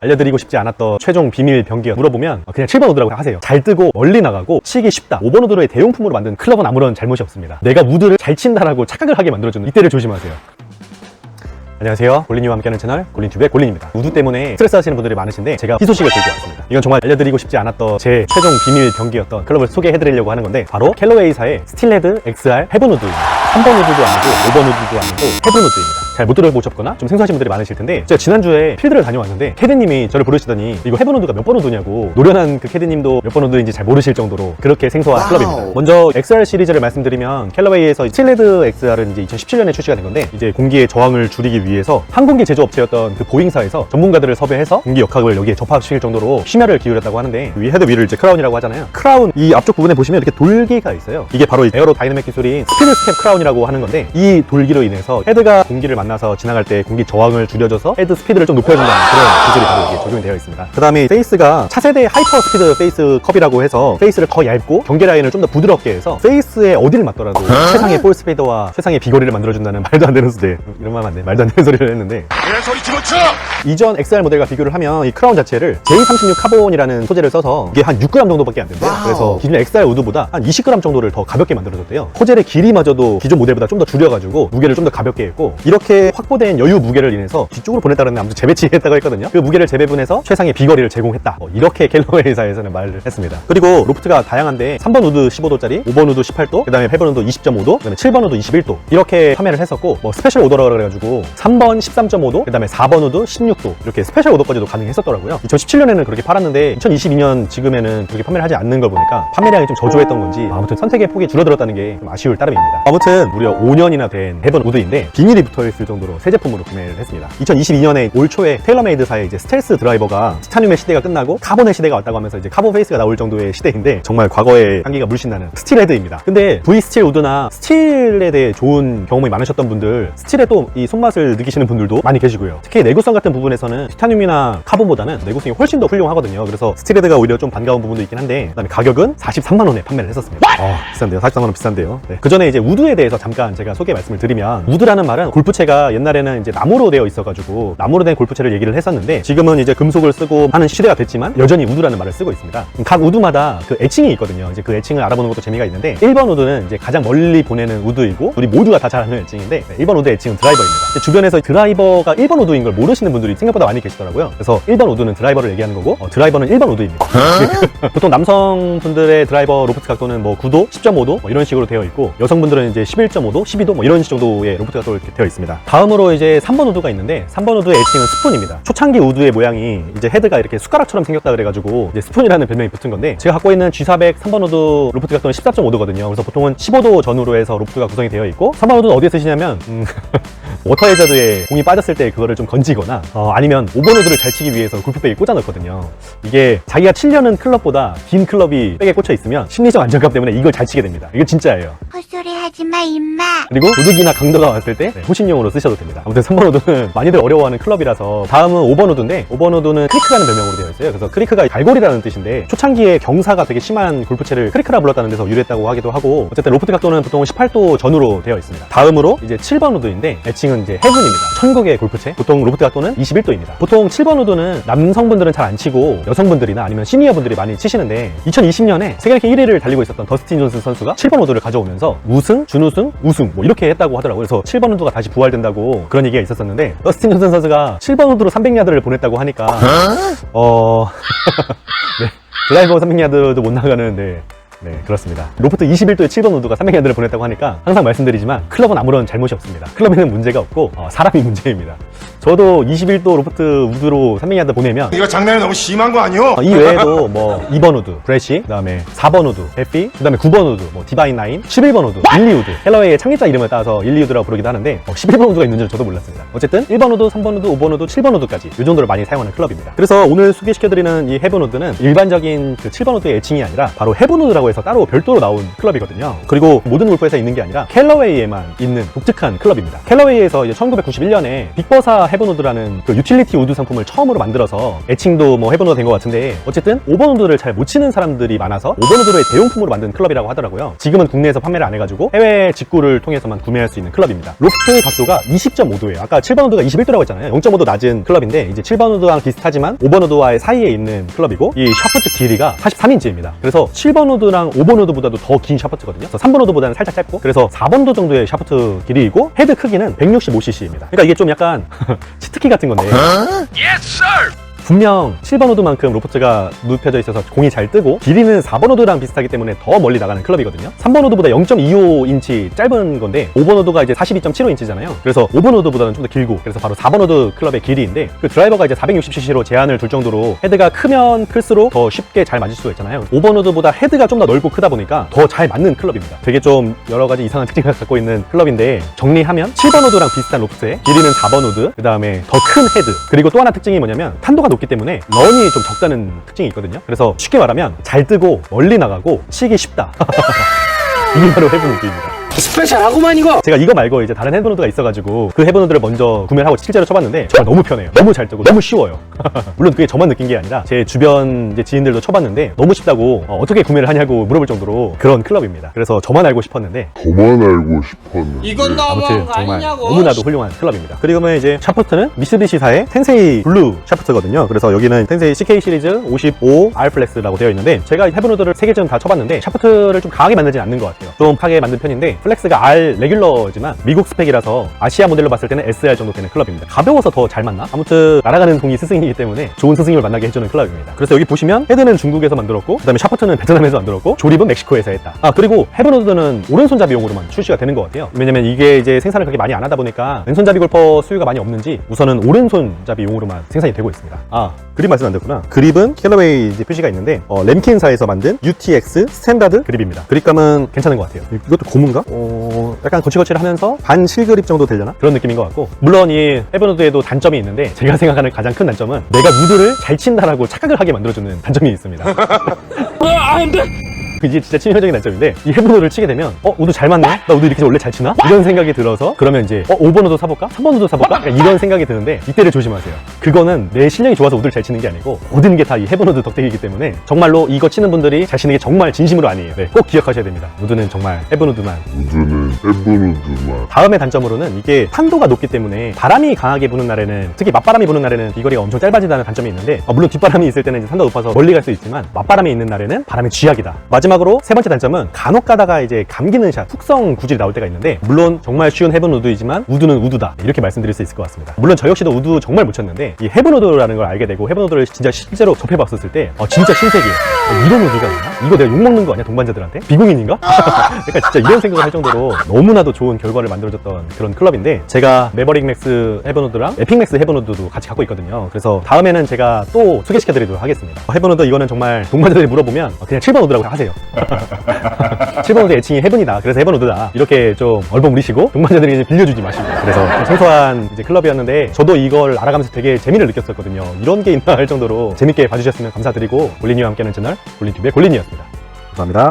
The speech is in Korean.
알려드리고 싶지 않았던 최종 비밀 병기어 물어보면 그냥 7번 우드라고 하세요. 잘 뜨고 멀리 나가고 치기 쉽다. 5번 우드로의 대용품으로 만든 클럽은 아무런 잘못이 없습니다. 내가 우드를 잘 친다라고 착각을 하게 만들어주는 이때를 조심하세요. 안녕하세요. 골린이와 함께하는 채널 골린튜브의 골린입니다. 우드 때문에 스트레스 하시는 분들이 많으신데 제가 희소식을 들고 왔습니다. 이건 정말 알려드리고 싶지 않았던 제 최종 비밀 병기였던 클럽을 소개해드리려고 하는 건데 바로 캘러웨이사의 스틸헤드 XR 헤븐 우드입니다. 3번 우드도 아니고 5번 우드도 아니고 헤븐 우드입니다. 잘 못 들어보셨거나 좀 생소하신 분들이 많으실 텐데 제가 지난주에 필드를 다녀왔는데 캐디님이 저를 부르시더니 이거 헤븐 우드가 몇 번 우드냐고 노련한 그 캐디님도 몇 번 우드인지 잘 모르실 정도로 그렇게 생소한 클럽입니다. 먼저 XR 시리즈를 말씀드리면 캘러웨이에서 스틸헤드 XR은 이제 2017년에 출시가 된 건데 이제 공기의 저항을 줄이기 위해서 항공기 제조업체였던 그 보잉사에서 전문가들을 섭외해서 공기 역학을 여기에 접합시킬 정도로 심혈을 기울였다고 하는데 헤드 위를 이제 크라운이라고 하잖아요. 크라운 이 앞쪽 부분에 보시면 이렇게 돌기가 있어요. 이게 바로 에어로 다이내믹 기술인 스피드 스텝 크라운이라고 하는 건데 이 돌기로 인해서 헤드가 공기를 만나서 지나갈 때 공기 저항을 줄여줘서 헤드 스피드를 좀 높여준다는 그런 기술이 바로 이게 적용이 되어 있습니다. 그 다음에 페이스가 차세대 하이퍼 스피드 페이스 컵이라고 해서 페이스를 더 얇고 경계 라인을 좀 더 부드럽게 해서 페이스에 어디를 맞더라도 최상의 볼 스피드와 최상의 비거리를 만들어준다는 말도 안 되는 소리, 이런 말 하면 안 돼, 말도 안 되는 소리를 했는데 소리 집어쳐! 이전 XR 모델과 비교를 하면 이 크라운 자체를 J36 카본이라는 소재를 써서 이게 한 6g 정도밖에 안 된대요. 그래서 기존 XR 우드보다 한 20g 정도를 더 가볍게 만들어줬대요. 소재의 길이마저도 기존 모델보다 좀 더 줄여가지고 무게를 좀 더 가볍게 했고 이렇게 확보된 여유 무게를 인해서 뒤쪽으로 보냈다는 아무튼 재배치했다고 했거든요. 그 무게를 재배분해서 최상의 비거리를 제공했다. 이렇게 캘러웨이사에서는 말을 했습니다. 그리고 로프트가 다양한데 3번 우드 15도짜리, 5번 우드 18도, 그 다음에 8번 우드 20.5도, 그 다음에 7번 우드 21도 이렇게 판매를 했었고 뭐 스페셜 오더라고 그래가지고 3번 13.5도, 그 다음에 4번 우드 16도 이렇게 스페셜 오더까지도 가능했었더라고요. 2017년에는 그렇게 팔았는데 2022년 지금에는 그렇게 판매를 하지 않는 걸 보니까 판매량이 좀 저조했던 건지 아무튼 선택의 폭이 줄어들었다는 게 좀 아쉬울 따름입니다. 아무튼 무려 5년이나 된 헤븐 우드인데 비닐이 붙어있을 정도로 새 제품으로 구매를 했습니다. 2022년에 올 초에 테일러메이드사의 이제 스텔스 드라이버가 티타늄의 시대가 끝나고 카본의 시대가 왔다고 하면서 이제 카본 페이스가 나올 정도의 시대인데 정말 과거의 향기가 물씬 나는 스틸헤드입니다. 근데 V 스틸 우드나 스틸에 대해 좋은 경험이 많으셨던 분들, 스틸에 또 이 손맛을 느끼시는 분들도 많이 계시고요. 특히 내구성 같은 부분에서는 티타늄이나 카본보다는 내구성이 훨씬 더 훌륭하거든요. 그래서 스틸헤드가 오히려 좀 반가운 부분도 있긴 한데 그다음에 가격은 43만 원에 판매를 했었습니다. 비싼데요. 43만 원 비싼데요. 네. 그 전에 이제 우드에 대해서 잠깐 제가 소개 말씀을 드리면 우드라는 말은 골프채가 옛날에는 이제 나무로 되어 있어가지고 나무로 된 골프채를 얘기를 했었는데 지금은 이제 금속을 쓰고 하는 시대가 됐지만 여전히 우드라는 말을 쓰고 있습니다. 각 우드마다 그 애칭이 있거든요. 이제 그 애칭을 알아보는 것도 재미가 있는데 1번 우드는 이제 가장 멀리 보내는 우드이고 우리 모두가 다 잘 아는 애칭인데 1번 우드의 애칭은 드라이버입니다. 주변에서 드라이버가 1번 우드인 걸 모르시는 분들이 생각보다 많이 계시더라고요. 그래서 1번 우드는 드라이버를 얘기하는 거고 드라이버는 1번 우드입니다. 보통 남성분들의 드라이버 로프트 각도는 뭐 9도, 10.5도 뭐 이런 식으로 되어 있고 여성분들은 이제 11.5도, 12도 뭐 이런 정도의 로프트 각도로 이렇게 되어 있습니다. 다음으로 이제 3번 우드가 있는데 3번 우드의 애칭은 스푼입니다. 초창기 우드의 모양이 이제 헤드가 이렇게 숟가락처럼 생겼다 그래가지고 이제 스푼이라는 별명이 붙은 건데 제가 갖고 있는 G400 3번 우드 로프트 각도는 14.5도거든요. 그래서 보통은 15도 전후로 해서 로프트가 구성이 되어 있고 3번 우드는 어디에 쓰시냐면 워터 해저드에 공이 빠졌을 때 그거를 좀 건지거나 아니면 5번 우드를 잘 치기 위해서 골프백에 꽂아 넣거든요. 이게 자기가 치려는 클럽보다 긴 클럽이 백에 꽂혀 있으면 심리적 안정감 때문에 이걸 잘 치게 됩니다. 이거 진짜예요. 헛소리 하지마 임마. 그리고 도둑이나 강도가 왔을 때 호신용으로 쓰셔도 됩니다. 아무튼 3번 우드는 많이들 어려워하는 클럽이라서 다음은 5번 우드인데 5번 우드는 크리크라는 별명으로 되어 있어요. 그래서 크리크가 갈고리라는 뜻인데 초창기에 경사가 되게 심한 골프채를 크리크라 불렀다는 데서 유래했다고 하기도 하고 어쨌든 로프트 각도는 보통 18도 전후로 되어 있습니다. 다음으로 이제 7번 우드인데 애칭은 이제 헤븐입니다. 천국의 골프채. 보통 로프트 각도는 21도입니다. 보통 7번 우드는 남성분들은 잘 안 치고 여성분들이나 아니면 시니어분들이 많이 치시는데 2020년에 세계랭킹 1위를 달리고 있었던 더스틴 존슨 선수가 7번 우드를 가져오면서 우승, 준우승, 우승 뭐 이렇게 했다고 하더라고요. 그래서 7번 우드가 다시 부활된다고 그런 얘기가 있었었는데 더스틴 존슨 선수가 7번 우드로 300야드를 보냈다고 하니까 네, 드라이버 300야드도 못 나가는데 네, 그렇습니다. 로프트 21도에 7번 우드가 300야드를 보냈다고 하니까 항상 말씀드리지만 클럽은 아무런 잘못이 없습니다. 클럽에는 문제가 없고 사람이 문제입니다. 저도 21도 로프트 우드로 300야드 보내면 이거 장난이 너무 심한 거 아니오? 이 외에도 뭐 2번 우드, 브래시, 그 다음에 4번 우드, 해피, 그 다음에 9번 우드, 뭐 디바인 9, 11번 우드, 1, 2 우드 캘러웨이의 창립자 이름을 따서 1, 2 우드라고 부르기도 하는데 11번 우드가 있는 줄 저도 몰랐습니다. 어쨌든 1번 우드, 3번 우드, 5번 우드, 7번 우드까지 이 정도를 많이 사용하는 클럽입니다. 그래서 오늘 소개시켜드리는 이 헤븐 우드는 일반적인 그 7번 우드의 애칭이 아니라 바로 헤븐 우드라고 해서 따로 별도로 나온 클럽이거든요. 그리고 모든 골프에서 있는 게 아니라 캘러웨이에만 있는 독특한 클럽입니다. 캘러웨이에서 이제 1991년에 빅버사 헤븐우드라는 그 유틸리티 우드 상품을 처음으로 만들어서 애칭도 뭐 헤븐우드가 된 것 같은데, 어쨌든 5번 우드를 잘 못 치는 사람들이 많아서 5번 우드의 대용품으로 만든 클럽이라고 하더라고요. 지금은 국내에서 판매를 안 해가지고 해외 직구를 통해서만 구매할 수 있는 클럽입니다. 로프트 각도가 20.5도예요. 아까 7번 우드가 21도라고 했잖아요. 0.5도 낮은 클럽인데 이제 7번 우드랑 비슷하지만 5번 우드와의 사이에 있는 클럽이고, 이 샤프트 길이가 43인치입니다. 그래서 7번 우드랑 5번 우드보다도 더 긴 샤프트거든요. 그래서 3번 우드보다는 살짝 짧고, 그래서 4번 우드 정도의 샤프트 길이이고, 헤드 크기는 165cc입니다. 그러니까 이게 좀 약간 치트키 같은 건데, 분명 7번 우드만큼 로프트가 눕혀져 있어서 공이 잘 뜨고, 길이는 4번 우드랑 비슷하기 때문에 더 멀리 나가는 클럽이거든요. 3번 우드보다 0.25인치 짧은 건데 5번 우드가 이제 42.75인치잖아요. 그래서 5번 우드보다는 좀 더 길고, 그래서 바로 4번 우드 클럽의 길이인데, 그 드라이버가 이제 460cc로 제한을 둘 정도로 헤드가 크면 클수록 더 쉽게 잘 맞을 수가 있잖아요. 5번 우드보다 헤드가 좀 더 넓고 크다 보니까 더 잘 맞는 클럽입니다. 되게 좀 여러 가지 이상한 특징을 갖고 있는 클럽인데, 정리하면 7번 우드랑 비슷한 로프트에 길이는 4번 우드, 그 다음에 더 큰 헤드, 그리고 또 하나 특징이 뭐냐면 탄도가 높기 때문에 런이 좀 적다는 특징이 있거든요. 그래서 쉽게 말하면 잘 뜨고 멀리 나가고 치기 쉽다. 이게 바로 헤븐우드입니다. 스페셜하구만 이거. 제가 이거 말고 이제 다른 헤븐우드가 있어가지고 그 헤븐우드를 먼저 구매를 하고 실제로 쳐봤는데 정말 너무 편해요. 너무 잘 뜨고 너무 쉬워요. 물론 그게 저만 느낀 게 아니라 제 주변 이제 지인들도 쳐봤는데 너무 쉽다고 어떻게 구매를 하냐고 물어볼 정도로 그런 클럽입니다. 그래서 저만 알고 싶었는데 이건 아무튼 너무한 거 정말 아니냐고. 너무나도 훌륭한 클럽입니다. 그리고는 이제 샤프트는 미쓰비시사의 텐세이 블루 샤프트거든요. 그래서 여기는 텐세이 CK 시리즈 55 R 플렉스라고 되어 있는데, 제가 헤븐우드를 3개쯤 다 쳐봤는데 샤프트를 좀 강하게 만들진 않는 것 같아요. 좀 강하게 만든 편인데, 플렉스가 R 레귤러지만 미국 스펙이라서 아시아 모델로 봤을 때는 SR 정도 되는 클럽입니다. 가벼워서 더 잘 맞나? 아무튼 날아가는 공이 스승이기 때문에 좋은 스승님을 만나게 해주는 클럽입니다. 그래서 여기 보시면 헤드는 중국에서 만들었고, 그 다음에 샤프트는 베트남에서 만들었고, 조립은 멕시코에서 했다. 그리고 헤븐우드는 오른손잡이용으로만 출시가 되는 것 같아요. 왜냐면 이게 이제 생산을 그렇게 많이 안 하다 보니까 왼손잡이 골퍼 수요가 많이 없는지 우선은 오른손잡이용으로만 생산이 되고 있습니다. 그립 말씀 안 됐구나. 그립은 캘러웨이 이제 표시가 있는데 램킨사에서 만든 UTX 스탠다드 그립입니다. 그립감은 괜찮은 것 같아요. 이것도 고무인가? 약간 거칠거칠하면서 반 실그립 정도 되려나? 그런 느낌인 것 같고, 물론 이 헤븐우드에도 단점이 있는데, 제가 생각하는 가장 큰 단점은 내가 우드를 잘 친다라고 착각을 하게 만들어주는 단점이 있습니다. 이게 진짜 치명적인 단점인데, 이 헤븐우드를 치게 되면 우드 잘 맞네? 나 우드 이렇게 원래 잘 치나? 이런 생각이 들어서, 그러면 이제 5번 우드 사볼까? 3번 우드 사볼까? 약간 이런 생각이 드는데, 이때를 조심하세요. 그거는 내 실력이 좋아서 우드를 잘 치는 게 아니고 모든 게 다 이 헤븐우드 덕택이기 때문에 정말로 이거 치는 분들이 잘 치는 게 정말 진심으로 아니에요. 네, 꼭 기억하셔야 됩니다. 우드는 정말 헤븐우드만. 다음의 단점으로는 이게 탄도가 높기 때문에 바람이 강하게 부는 날에는, 특히 맞바람이 부는 날에는 비거리가 엄청 짧아진다는 단점이 있는데, 물론 뒷바람이 있을 때는 이제 탄도가 높아서 멀리 갈 수 있지만 맞바람이 있는 날에는 바람이 쥐약이다. 마지막으로 세 번째 단점은 간혹 가다가 이제 감기는 샷, 훅성 구질이 나올 때가 있는데, 물론 정말 쉬운 헤븐우드이지만 우드는 우드다, 이렇게 말씀드릴 수 있을 것 같습니다. 물론 저 역시도 우드 정말 못 쳤는데 이 헤븐우드라는 걸 알게 되고 헤븐우드를 진짜 실제로 접해봤었을 때 진짜 신세계예요. 이런 우드가 있나? 이거 내가 욕먹는 거 아니야 동반자들한테? 비공인인가? 그러니까 진짜 이런 생각을 할 정도로 너무나도 좋은 결과를 만들어줬던 그런 클럽인데, 제가 매버릭 맥스 헤븐우드랑 에픽 맥스 헤븐우드도 같이 갖고 있거든요. 그래서 다음에는 제가 또 소개시켜드리도록 하겠습니다. 헤븐우드 이거는 정말 동반자들이 물어보면 그냥 7번 우드라고 하세요. 7번 우드 애칭이 헤븐이다, 그래서 헤븐우드다, 이렇게 좀 얼버무리시고 동반자들이 이제 빌려주지 마시고. 그래서 좀 생소한 이제 클럽이었는데, 저도 이걸 알아가면서 되게 재미를 느꼈었거든요. 이런 게 있나 할 정도로 재밌게 봐주셨으면 감사드리고, 골린이와 함께하는 채널 골린TV의 골린이었습니다. 감사합니다.